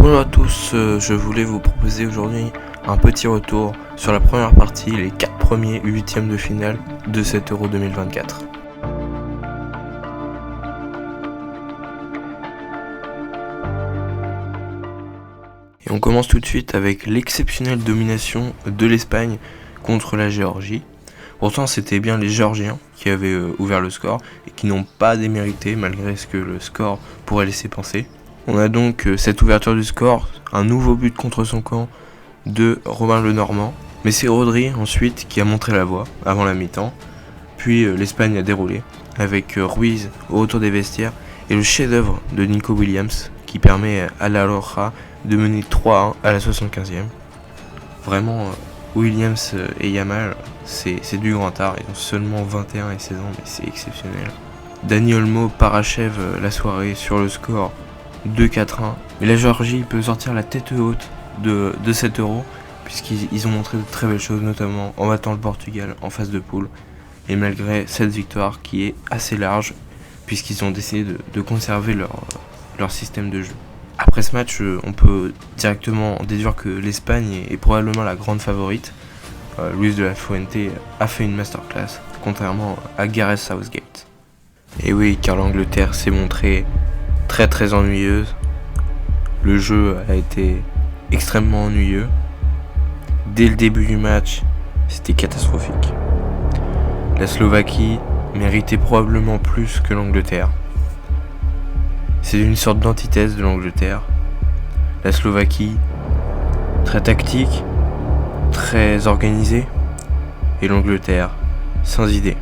Bonjour à tous, je voulais vous proposer aujourd'hui un petit retour sur la première partie, les 4 premiers huitièmes de finale de cet Euro 2024. Et on commence tout de suite avec l'exceptionnelle domination de l'Espagne contre la Géorgie. Pourtant c'était bien les Géorgiens qui avaient ouvert le score et qui n'ont pas démérité malgré ce que le score pourrait laisser penser. On a donc cette ouverture du score, un nouveau but contre son camp de Robin Lenormand. Mais c'est Rodri ensuite qui a montré la voie avant la mi-temps. Puis l'Espagne a déroulé avec Ruiz au retour des vestiaires et le chef-d'œuvre de Nico Williams qui permet à la Roja de mener 3-1 à la 75e. Vraiment, Williams et Yamal, c'est du grand art. Ils ont seulement 21 et 16 ans, mais c'est exceptionnel. Dani Olmo parachève la soirée sur le score 2-4-1. Mais la Géorgie peut sortir la tête haute de cet Euro, puisqu'ils ont montré de très belles choses, notamment en battant le Portugal en phase de poule. Et malgré cette victoire qui est assez large, puisqu'ils ont décidé de conserver leur système de jeu. Après ce match, on peut directement déduire que l'Espagne est probablement la grande favorite. Luis de la Fuente a fait une masterclass, contrairement à Gareth Southgate. Et oui, car l'Angleterre s'est montrée très ennuyeuse. Le jeu a été extrêmement ennuyeux. Dès le début du match, c'était catastrophique. La Slovaquie méritait probablement plus que l'Angleterre. C'est une sorte d'antithèse de l'Angleterre. La Slovaquie, très tactique, très organisée, et l'Angleterre, sans idée.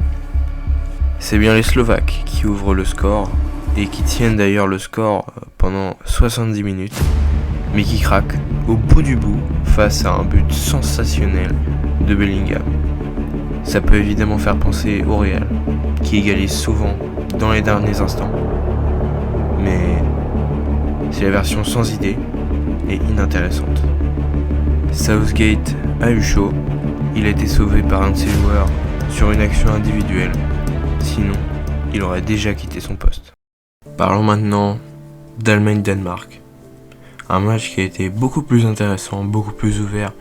C'est bien les Slovaques qui ouvrent le score, et qui tiennent d'ailleurs le score pendant 70 minutes, mais qui craquent au bout du bout face à un but sensationnel de Bellingham. Ça peut évidemment faire penser au Real, qui égalise souvent dans les derniers instants. Mais c'est la version sans idée et inintéressante. Southgate a eu chaud, il a été sauvé par un de ses joueurs sur une action individuelle, sinon il aurait déjà quitté son poste. Parlons maintenant d'Allemagne-Danemark. Un match qui a été beaucoup plus intéressant, beaucoup plus ouvert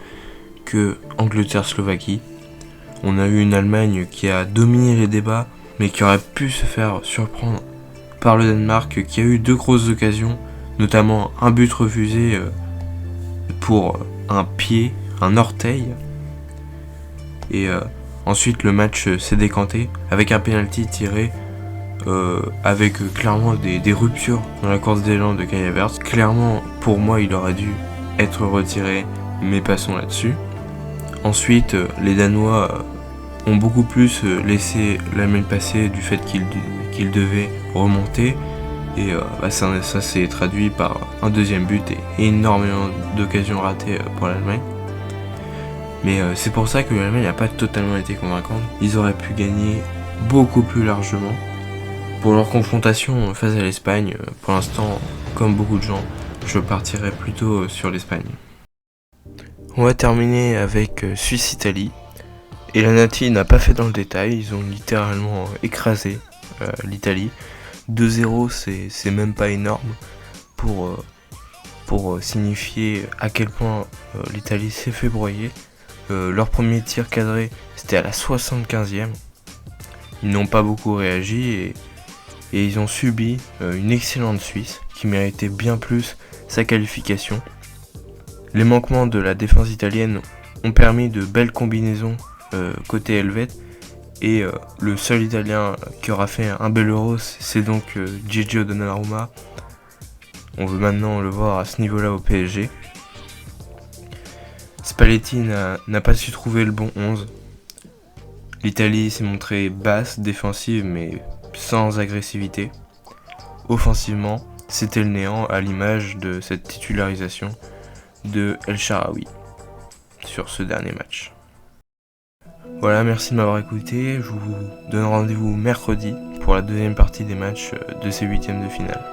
que Angleterre-Slovaquie. On a eu une Allemagne qui a dominé les débats, mais qui aurait pu se faire surprendre par le Danemark, qui a eu 2 grosses occasions, notamment un but refusé pour un pied, un orteil. Et ensuite le match s'est décanté avec un penalty tiré avec clairement des ruptures dans la course d'élan de Kai Havertz. Clairement, pour moi, il aurait dû être retiré, mais passons là-dessus. Ensuite, les Danois ont beaucoup plus laissé l'Allemagne passer du fait qu'ils devaient remonter. Et ça s'est traduit par un deuxième but et énormément d'occasions ratées pour l'Allemagne. Mais c'est pour ça que l'Allemagne n'a pas totalement été convaincante. Ils auraient pu gagner beaucoup plus largement. Pour leur confrontation face à l'Espagne, pour l'instant, comme beaucoup de gens, je partirais plutôt sur l'Espagne. On va terminer avec Suisse-Italie. Et la Nati n'a pas fait dans le détail, ils ont littéralement écrasé l'Italie. 2-0, c'est même pas énorme pour signifier à quel point l'Italie s'est fait broyer. Leur premier tir cadré, c'était à la 75e. Ils n'ont pas beaucoup réagi et ils ont subi une excellente Suisse qui méritait bien plus sa qualification. Les manquements de la défense italienne ont permis de belles combinaisons côté helvète et le seul Italien qui aura fait un bel Euro, c'est donc Gigio Donnarumma. On veut maintenant le voir à ce niveau-là au PSG. Spalletti n'a pas su trouver le bon 11. L'Italie s'est montrée basse, défensive, mais sans agressivité. Offensivement, c'était le néant à l'image de cette titularisation de El Shaarawy sur ce dernier match. Voilà, merci de m'avoir écouté. Je vous donne rendez-vous mercredi pour la deuxième partie des matchs de ces huitièmes de finale.